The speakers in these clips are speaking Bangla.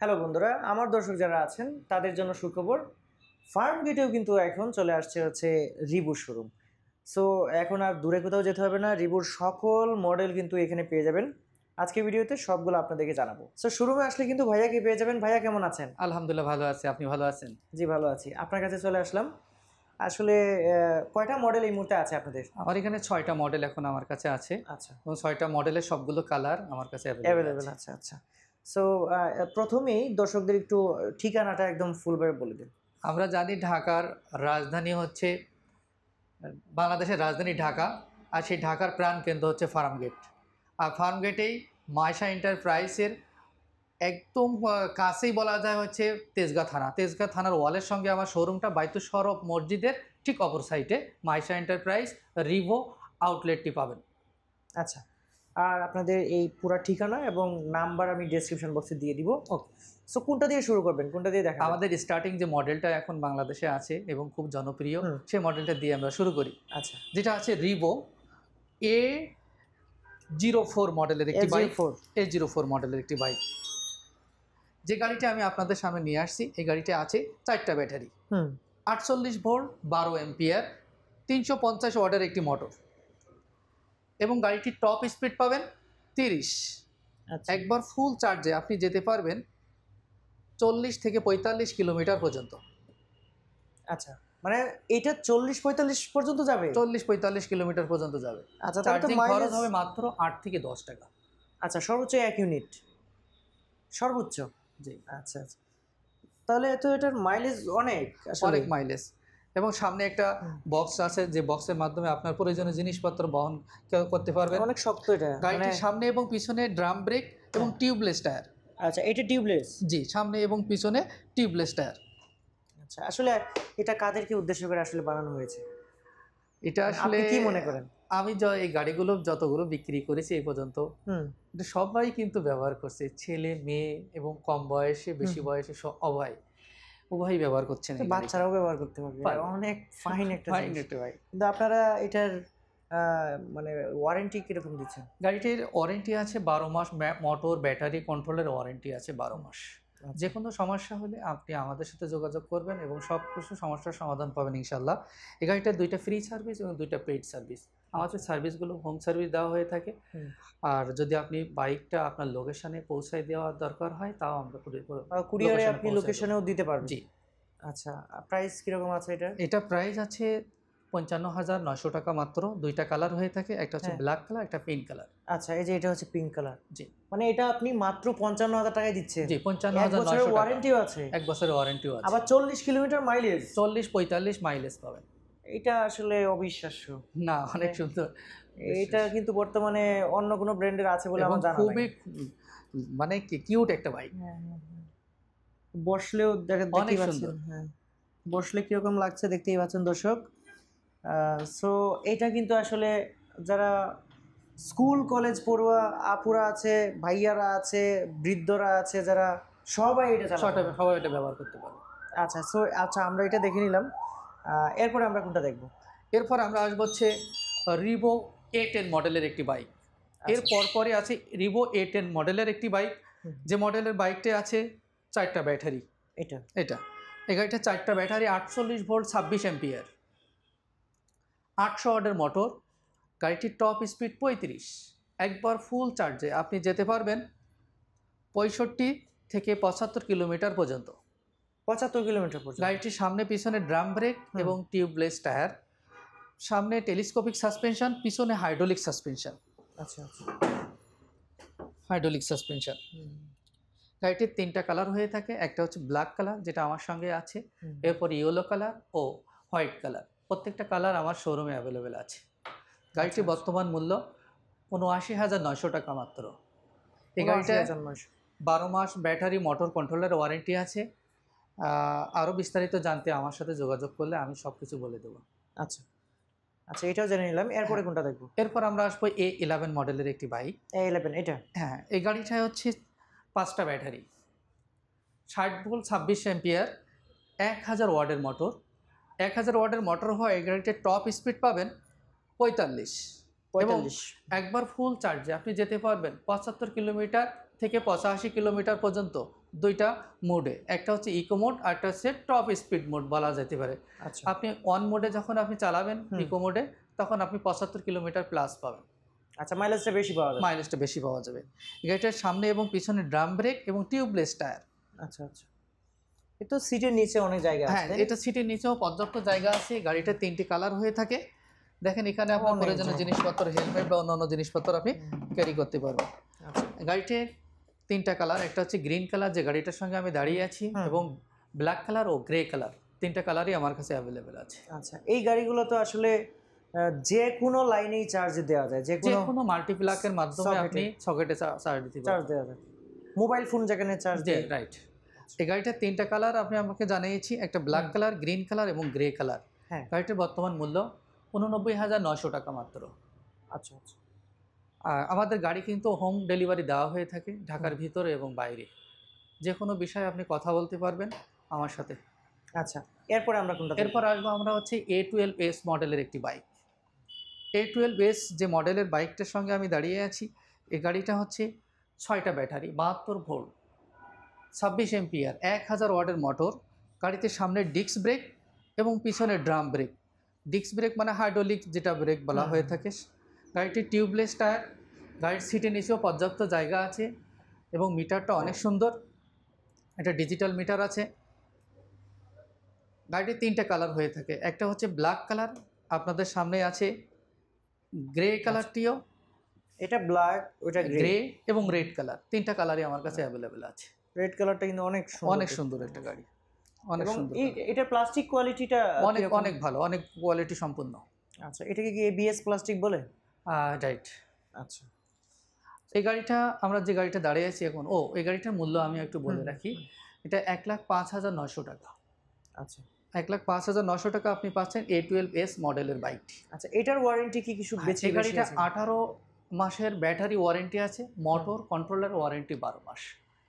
হ্যালো বন্ধুরা, আমার দর্শক যারা আছেন তাদের জন্য সুখবর। ফার্ম গেটেও কিন্তু এখন চলে আসছে হচ্ছে রিবু শোরুম। সো এখন আর দূরে কোথাও যেতে হবে না, রিবুর সকল মডেল কিন্তু এখানে পেয়ে যাবেন। আজকে ভিডিওতে সবগুলো আপনাদেরকে জানাবো। সো শোরুমে আসলে কিন্তু ভাইয়াকে পেয়ে যাবেন। ভাইয়া কেমন আছেন? আলহামদুলিল্লাহ ভালো আছি। আপনি ভালো আছেন? জি ভালো আছি, আপনার কাছে চলে আসলাম। আসলে কয়টা মডেল এই মুহূর্তে আছে আপনাদের? আমার এখানে ৬টা মডেল এখন আমার কাছে আছে আচ্ছা, এবং ৬টা মডেলের সবগুলো কালার আমার কাছে অ্যাভেলেবেল আছে। আছে। আচ্ছা, সো প্রথমেই দর্শকদের একটু ঠিকানাটা একদম ফুলভাবে বলে দিন। আমরা জানি ঢাকার রাজধানী হচ্ছে বাংলাদেশের রাজধানী ঢাকা, আর সেই ঢাকার প্রাণকেন্দ্র হচ্ছে ফার্মগেট। আর ফার্মগেটেই মায়শা এন্টারপ্রাইজের একদম কাছেই বলা যায় হচ্ছে তেজগাঁ থানার ওয়ালের সঙ্গে আমার শোরুমটা বাইতুল শরফ মসজিদের ঠিক অপর সাইডে মায়শা এন্টারপ্রাইজ রিভো আউটলেটটি পাবেন। আচ্ছা, আর আপনাদের এই পুরা ঠিকানা এবং নাম্বার আমি ডেসক্রিপশন বক্সে দিয়ে দিব। ওকে, সো কোনটা দিয়ে শুরু করবেন, কোনটা দিয়ে দেখা আমাদের স্টার্টিং যে মডেলটা এখন বাংলাদেশে আছে এবং খুব জনপ্রিয়, সেই মডেলটা দিয়ে আমরা শুরু করি। আচ্ছা, যেটা আছে রিভো A04 মডেলের একটি বাইক। A04 মডেলের একটি বাইক, যে গাড়িটা আমি আপনাদের সামনে নিয়ে আসছি। এই গাড়িটা আছে 4টা ব্যাটারি, 48 ভোল্ট 12 এম্পিয়ার, 350 ওয়াটের একটি মোটর, এবং গাড়িটির টপ স্পিড পাবেন 30। আচ্ছা, একবার ফুল চার্জে আপনি যেতে পারবেন 40 থেকে 45 কিলোমিটার পর্যন্ত। আচ্ছা, মানে এটা 40-45 পর্যন্ত যাবে? 40-45 কিলোমিটার পর্যন্ত যাবে। আচ্ছা, তাহলে তো চার্জিং খরচ মাইলেজ হবে মাত্র 8 থেকে 10 টাকা। আচ্ছা, সর্বোচ্চ 1 ইউনিট সর্বোচ্চ। জি, আচ্ছা আচ্ছা, তাহলে তো এটার মাইলেজ অনেক, আসলে অনেক মাইলেজ। এবং সামনে একটা বক্স আছে, যে বক্সের মাধ্যমে আপনার প্রয়োজনীয় জিনিসপত্র বহন করতে পারবেন। অনেক শক্ত এটা, গাড়িটির সামনে এবং পিছনে ড্রাম ব্রেক এবং টিউবলেস টায়ার। আচ্ছা, এটা টিউবলেস? জি, সামনে এবং পিছনে টিউবলেস টায়ার। আচ্ছা, আসলে এটা কাদেরকে উদ্দেশ্য করে আসলে বানানো হয়েছে, এটা মানে আসলে আপনি কি মনে করেন? আমি এই গাড়িগুলো যতগুলো বিক্রি করেছি এই পর্যন্ত, এটা সবাই কিন্তু ব্যবহার করছে, ছেলে মেয়ে এবং কম বয়সে বেশি বয়সে উভয়ই ব্যবহার করছেন। বাচ্চারাও ব্যবহার করতে পারবে, অনেক ফাইন একটা ফাইন জিনিস। একটা বাইক। কিন্তু আপনারা এটার মানে ওয়ারেন্টি কিরকম দিচ্ছেন? গাড়িটির ওয়ারেন্টি আছে 12 মাস, মোটর ব্যাটারি কন্ট্রোলের ওয়ারেন্টি আছে 12 মাস। যে কোনো সমস্যা হলে আপনি আমাদের সাথে যোগাযোগ করবেন এবং সব কিছু সমস্যার সমাধান পাবেন ইনশাল্লাহ। এই গাড়িটার 2টা ফ্রি সার্ভিস এবং 2টা পেইড সার্ভিস। আমাদের সার্ভিসগুলো হোম সার্ভিস দেওয়া হয়ে থাকে। আর যদি আপনি বাইকটা আপনার লোকেশনে পৌঁছায় দেওয়ার দরকার হয়, তাও আমরা কুরিয়ারে আপনি লোকেশনেও দিতে পারবেন? জি। আচ্ছা, প্রাইস কিরকম আছে এটা? এটা প্রাইস আছে 55,900 টাকা মাত্র। 2টা কালার হয়ে থাকে, একটা হচ্ছে ব্ল্যাক কালার, একটা পিঙ্ক কালার। আচ্ছা, এই যে এটা হচ্ছে পিঙ্ক কালার। জি, মানে এটা আপনি মাত্র 55,000 টাকায় দিচ্ছেন? জি, 55,900 টাকা। ওয়ারেন্টিও আছে? 1 বছরের ওয়ারেন্টিও আছে। আবার 40 কিলোমিটার মাইলেজ? 40-45 মাইলেজ পাবেন। এটা আসলে অবিশ্বাস্য। না, অনেক সুন্দর। এটা কিন্তু বর্তমানে অন্য কোনো ব্র্যান্ডের আছে বলে আমার জানা নেই। খুবই মানে কি কিউট একটা বাইক। বসলেও অনেক দেখতেই সুন্দর। পাচ্ছেন, হ্যাঁ, বসলে কিরকম লাগছে দেখতেই পাচ্ছেন দর্শক। সো এটা কিন্তু আসলে যারা স্কুল কলেজ পড়ুয়া আপুরা আছে, ভাইয়ারা আছে, বৃদ্ধরা আছে, যারা সবাই এটা চালাতে পারে। সবাই এটা ব্যবহার করতে পারে। আচ্ছা, সো আচ্ছা, আমরা এটা দেখে নিলাম। এরপরে আমরা কোনটা দেখব? এরপর আমরা আসবো হচ্ছে রিভো A10 মডেলের একটি বাইক। এর পরপরই আছে রিভো A10 মডেলের একটি বাইক, যে মডেলের বাইকটি আছে 4টা ব্যাটারি। এটা এই গাড়িটা 4টা ব্যাটারি, 48 ভোল্ট 26 এম্পিয়ার, 800 ওয়াটের মোটর। গাড়িটির টপ স্পিড 35। একবার ফুল চার্জে আপনি যেতে পারবেন 65 থেকে 75 কিলোমিটার পর্যন্ত। 75 কিলোমিটার পর্যন্ত? গাড়িটির সামনে পিছনে ড্রাম ব্রেক এবং টিউবলেস টায়ার, সামনে টেলিস্কোপিক সাসপেনশন, পিছনে হাইড্রোলিক সাসপেনশন। আচ্ছা আচ্ছা, হাইড্রোলিক সাসপেনশন। গাড়িটির 3টা কালার হয়ে থাকে, একটা হচ্ছে ব্ল্যাক কালার যেটা আমার সঙ্গে আছে, এরপর ইয়েলো কালার ও হোয়াইট কালার। প্রত্যেকটা কালার আমার শোরুমে অ্যাভেলেবেল আছে। গাড়িটির বর্তমান মূল্য 79,900 টাকা মাত্র। এই গাড়িটা 12 মাস ব্যাটারি মোটর কন্ট্রোলের ওয়ারেন্টি আছে। আরও বিস্তারিত জানতে আমার সাথে যোগাযোগ করলে আমি সব কিছু বলে দেবো। আচ্ছা আচ্ছা, এটাও জেনে নিলাম। এরপরে কোনটা দেখবো? এরপর আমরা আসবো A11 মডেলের একটি বাইক। A11 এটা? হ্যাঁ, এই গাড়িটায় হচ্ছে 5টা ব্যাটারি, 60 ভোল্ট 26 এম্পিয়ার, 1000 ওয়াটের মোটর। 1000 ওয়াটের মোটর হয় এই গাড়িতে টপ স্পিড পাবেন 45। এবং একবার ফুল চার্জে আপনি যেতে পারবেন 75 কিলোমিটার থেকে 85 কিলোমিটার পর্যন্ত দুইটা মোডে, একটা হচ্ছে ইকো মোড আর একটা হচ্ছে টপ স্পিড মোড বলা যেতে পারে। আচ্ছা আপনি অন মোডে যখন আপনি চালাবেন ইকো মোডে, তখন আপনি 75 কিলোমিটার প্লাস পাবেন, আচ্ছা, মাইলেজটা বেশি পাওয়া যায়। মাইলেজটা বেশি পাওয়া যাবে। গাড়িটার সামনে এবং পিছনে ড্রাম ব্রেক এবং টিউবলেস টায়ার। আচ্ছা আচ্ছা, এ তো সিটের নিচে অনেক জায়গা আছে, হ্যাঁ, তাই না? এটা সিটের নিচেও পর্যাপ্ত জায়গা আছে। গাড়িটা 3টি কালার হয়ে থাকে। দেখেন এখানে আপনার অনেক প্রয়োজনীয় জায়গা। জিনিসপত্র, হেলমেট বা অন্যান্য জিনিসপত্র আপনি ক্যারি করতে পারবেন। আচ্ছা গাড়িটির 3টা কালার, একটা হচ্ছে গ্রিন কালার যে গাড়িটার সঙ্গে আমি দাঁড়িয়ে আছি, এবং ব্ল্যাক কালার ও গ্রে কালার, 3টা কালারই আমার কাছে অ্যাভেলেবেল আছে। আচ্ছা, এই গাড়িগুলো তো আসলে যে কোনো লাইনেই চার্জ দেওয়া যায়, যে যে কোনো কোনো মাল্টিপ্লাকের মাধ্যমে আপনি সকেটে চার্জ দিতে চার্জ পারবেন। দেওয়া যায়, মোবাইল ফোন যেখানে চার্জ জি, দেয়। রাইট। এই গাড়িটার 3টা কালার আপনি আমাকে জানিয়েছি, একটা ব্ল্যাক কালার, গ্রিন কালার এবং গ্রে কালার। হ্যাঁ, গাড়িটির বর্তমান মূল্য 89,900 টাকা মাত্র। আচ্ছা আচ্ছা আর আমাদের গাড়ি কিন্তু হোম ডেলিভারি দেওয়া হয়ে থাকে ঢাকার ভিতরে এবং বাইরে। যে কোনো বিষয়ে আপনি কথা বলতে পারবেন আমার সাথে। আচ্ছা, এরপরে আমরা কোনটা দেখব? এরপর আসবো আমরা হচ্ছে A12S মডেলের একটি বাইক। A12S যে মডেলের বাইকটার সঙ্গে আমি দাঁড়িয়ে আছি, এই গাড়িটা হচ্ছে 6টা ব্যাটারি, 72 ভোল্ট, 26 এম্পিয়ার, 1000 ওয়াটের মোটর। গাড়িতে সামনে ডিস্ক ব্রেক এবং পিছনে ড্রাম ব্রেক। ডিস্ক ব্রেক মানে হাইড্রোলিক যেটা ব্রেক বলা হয়ে থাকে। গাড়িটি টিউবলেস টায়ার। গাড়ির সিটের নিচেও পর্যাপ্ত জায়গা আছে এবং মিটারটা অনেক সুন্দর, এটা ডিজিটাল মিটার আছে। গাড়িটির 3টা কালার হয়ে থাকে, একটা হচ্ছে ব্ল্যাক কালার, আপনাদের সামনে আছে গ্রে কালারটিও, এটা ব্ল্যাক, ওটা গ্রে। গ্রে এবং রেড কালার, 3টা কালারই আমার কাছে অ্যাভেলেবেল আছে। রেড কালারটা কিন্তু অনেক সুন্দর, অনেক সুন্দর একটা গাড়ি, অনেক এবং সুন্দর। এটা প্লাস্টিক কোয়ালিটিটা অনেক অনেক ভালো, অনেক কোয়ালিটি সম্পূর্ণ। আচ্ছা, এটাকে কি এবিএস প্লাস্টিক বলে? রাইট। আচ্ছা এই গাড়িটা, আমরা যে গাড়িটা দাঁড়িয়ে আছি এখন, এই গাড়িটার মূল্য আমি একটু বলে রাখি। এটা 1,05,900 টাকা। আচ্ছা 1,05,900 টাকা আপনি পাচ্ছেন A12S মডেলের বাইকটি। আচ্ছা, এটার ওয়ারেন্টি কি কিছু বেশি? এই গাড়িটা 18 মাসের ব্যাটারি ওয়ারেন্টি আছে, মোটর কন্ট্রোলার ওয়ারেন্টি 12 মাস,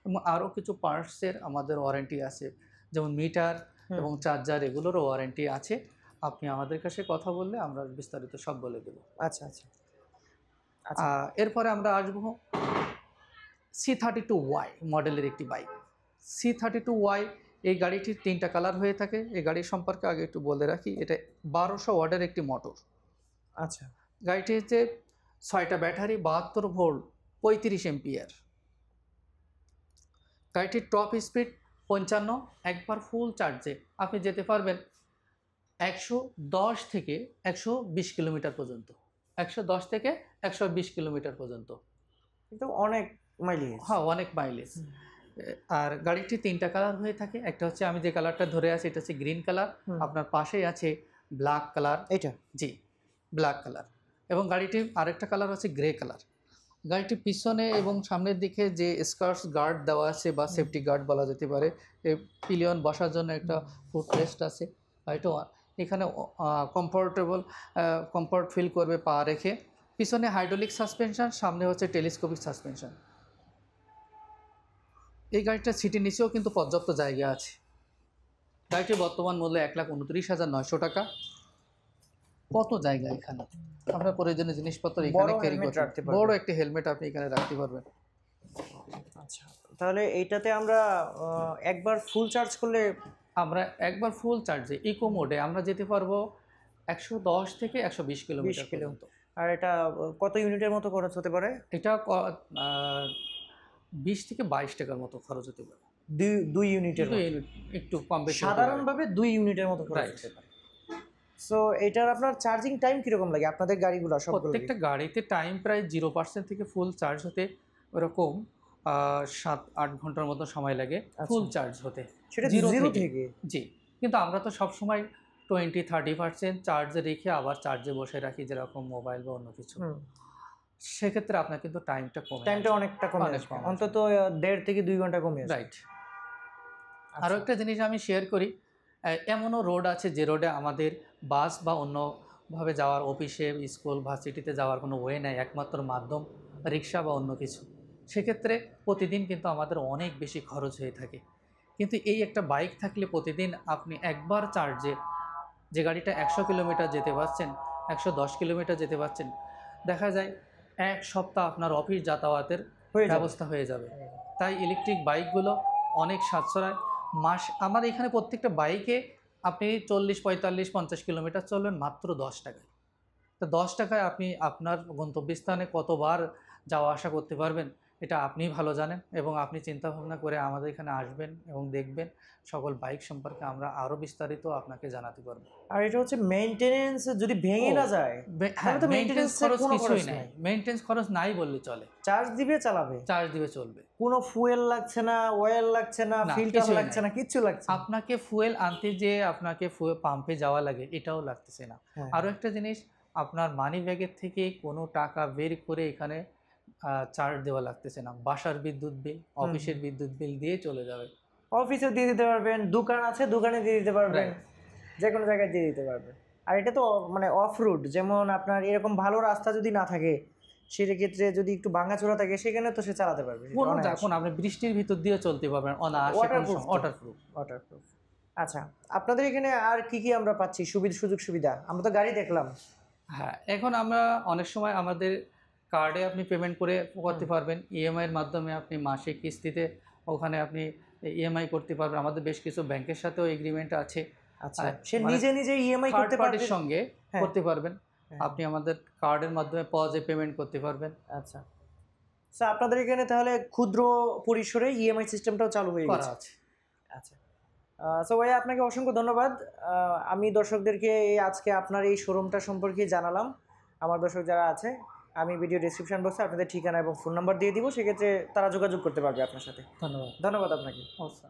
এবং আরও কিছু পার্টসের আমাদের ওয়ারেন্টি আছে, যেমন মিটার এবং চার্জার, এগুলোরও ওয়ারেন্টি আছে। আপনি আমাদের কাছে কথা বললে আমরা বিস্তারিত সব বলে দেবো। আচ্ছা আচ্ছা আচ্ছা, এরপরে আমরা আসবো C32Y মডেলের একটি বাইক। C32Y এই গাড়িটির 3টা কালার হয়ে থাকে। এই গাড়ির সম্পর্কে আগে একটু বলে রাখি, এটা 1200 ওয়াটের একটি মোটর। আচ্ছা গাড়িটিতে 6টা ব্যাটারি, 72 ভোল্ট, 35 এম্পিয়ার। গাড়িটির টপ স্পিড 55, একবার ফুল চার্জে আপনি যেতে পারবেন 110 থেকে 120 কিলোমিটার পর্যন্ত। 110 থেকে 120 কিলোমিটার পর্যন্ত, কিন্তু অনেক মাইলেজ। হ্যাঁ, অনেক মাইলেজ। আর গাড়িটি 3টা কালার হয়ে থাকে, একটা হচ্ছে আমি যে কালারটা ধরে আছি এটা হচ্ছে গ্রিন কালার, আপনার পাশেই আছে ব্ল্যাক কালার। এটা জি, ব্ল্যাক কালার। এবং গাড়িটির আরেকটা কালার হচ্ছে গ্রে কালার। গাড়িটির পিছনে এবং সামনের দিকে যে স্কার্টস গার্ড দেওয়া আছে বা সেফটি গার্ড বলা যেতে পারে, এই পিলিয়ন বসার জন্য একটা ফুট রেস্ট আছে। গাড়িটা এখানে কমফর্ট ফিল করবে পা রেখে। পিছনে হাইড্রোলিক সাসপেনশন, সামনে হচ্ছে টেলিস্কোপিক সাসপেনশন। এই গাড়িটার সিটের নিচেও কিন্তু পর্যাপ্ত জায়গা আছে। গাড়িটির বর্তমান মূল্য 1,29,900 টাকা। কত জায়গা এখানে, আপনার প্রয়োজনীয় জিনিসপত্র এখানে ক্যারি করতে পারবেন। বড় একটা হেলমেট আপনি এখানে রাখতে পারবেন। আচ্ছা, তাহলে এইটাতে আমরা একবার ফুল চার্জ করলে, আমরা একবার ফুল চার্জে ইকো মোডে আমরা যেতে পারবো 110 থেকে 120 কিলোমিটার পর্যন্ত। আর এটা কত ইউনিটের মতো খরচ হতে পারে? এটা 20 থেকে 22 টাকার মতো খরচ হতে পারে। দুই ইউনিটের মতো? একটু কম বেশি, সাধারণভাবে 2 ইউনিটের মতো খরচ হতে পারে। সো এটার আপনার চার্জিং টাইম কিরকম লাগে আপনাদের গাড়িগুলো সবগুলো? প্রত্যেকটা গাড়িতে টাইম প্রায় 0% থেকে ফুল চার্জ হতে ওরকম 7-8 ঘন্টার মতো সময় লাগে ফুল চার্জ হতে। সেটা জিরো থেকে? জি, কিন্তু আমরা তো সবসময় 20-30% চার্জে রেখে আবার চার্জে বসে রাখি, যেরকম মোবাইল বা অন্য কিছু। সেক্ষেত্রে আপনার কিন্তু টাইমটা অনেকটা কমে আসবে, অন্তত 1.5 থেকে 2 ঘন্টা কমে আসবে। রাইট। আরও একটা জিনিস আমি শেয়ার করি, এমনও রোড আছে যে রোডে আমাদের বাস বা অন্যভাবে যাওয়ার, অফিসে, স্কুল, ভার্সিটিতে যাওয়ার কোনো ওয়ে নাই, একমাত্র মাধ্যম রিক্সা বা অন্য কিছু। সেক্ষেত্রে প্রতিদিন কিন্তু আমাদের অনেক বেশি খরচ হয়ে থাকে। কিন্তু এই একটা বাইক থাকলে প্রতিদিন আপনি একবার চার্জে, যে গাড়িটা 100 কিলোমিটার যেতে পারছেন, 110 কিলোমিটার যেতে পারছেন, দেখা যায় 1 সপ্তাহ আপনার অফিস যাতায়াতের ব্যবস্থা হয়ে যাবে। তাই ইলেকট্রিক বাইকগুলো অনেক সাশ্রয়। আমার এখানে প্রত্যেকটা বাইকে আপনি 40, 45, 50 কিলোমিটার চলবেন মাত্র 10 টাকায়। তো 10 টাকায় আপনি আপনার গন্তব্যস্থানে কতবার যাওয়া আসা করতে পারবেন এটা আপনিই ভালো জানেন, এবং আপনি চিন্তা ভাবনা করে আমাদের এখানে আসবেন এবং দেখবেন সকল বাইক সম্পর্কে আমরা আরও বিস্তারিত আপনাকে জানাতে পারবো। আর এটা হচ্ছে মেইনটেনেন্স যদি ভেঙে না যায় হ্যাঁ, তাহলে তো মেইনটেন্স মেইনটেনেন্সের খরচ কোনো কিছুই খরচ নাই, নাই। মেইনটেন্স খরচ নাই বললে চলে, চার্জ দিবে চালাবে, চার্জ দিবে চলবে। কোনো ফুয়েল লাগছে না, অয়েল লাগছে না, না, ফিল্টার কিছুই লাগছে নাই। না, কিচ্ছু লাগছে না। আপনাকে ফুয়েল আনতে যে আপনাকে পাম্পে যাওয়া লাগে এটাও লাগতেছে না। হ্যাঁ, আরও একটা জিনিস, আপনার মানি ব্যাগের থেকে কোনো টাকা বের করে এখানে চার্জ দেওয়া লাগতেছে না। বাসার বিদ্যুৎ বিল, অফিসের বিদ্যুৎ বিল দিয়ে চলে যাবে। অফিসে দিয়ে দিতে পারবেন, দোকান আছে দোকানে দিয়ে দিতে পারবেন, যে কোনো জায়গায় দিয়ে দিতে পারবেন। আর এটা তো মানে অফ রুট, যেমন আপনার এরকম ভালো রাস্তা যদি না থাকে সেক্ষেত্রে যদি একটু ভাঙাচোরা থাকে সেখানে তো সে চালাতে পারবে এখন আপনি বৃষ্টির ভিতর দিয়ে চলতে পারবেন অনায়াসে, ওয়াটারপ্রুফ। ওয়াটারপ্রুফ। ওয়াটারপ্রুফ। আচ্ছা, আপনাদের এখানে আর কি কি আমরা পাচ্ছি সুযোগ সুবিধা? আমরা তো গাড়ি দেখলাম। হ্যাঁ, এখন আমরা অনেক সময় আমাদের কার্ডে আপনি পেমেন্ট করে করতে পারবেন, ইএমআইয়ের মাধ্যমে আপনি মাসিক কিস্তিতে ওখানে আপনি ইএমআই করতে পারবেন। আমাদের বেশ কিছু ব্যাংকের সাথেও এগ্রিমেন্ট আছে। আচ্ছা, সে নিজে নিজে ইএমআই করতে পার্টির পারবে, সঙ্গে করতে পারবেন। আপনি আমাদের কার্ডের মাধ্যমে পজে পেমেন্ট করতে পারবেন। আচ্ছা, স্যার আপনাদের এখানে তাহলে ক্ষুদ্র পরিসরে ইএমআই সিস্টেমটাও চালু হয়ে করা গেছে। আছে। আচ্ছা, সো ভাই আপনাকে অসংখ্য ধন্যবাদ। আমি দর্শকদেরকে আজকে আপনার এই শোরুমটা সম্পর্কে জানালাম। আমার দর্শক যারা আছে, আমি ভিডিও ডেসক্রিপশন বক্সে আপনাদের ঠিকানা এবং ফোন নাম্বার দিয়ে দিব, সেক্ষেত্রে তারা যোগাযোগ করতে পারবে আপনার সাথে। ধন্যবাদ। ধন্যবাদ আপনাকে। আচ্ছা।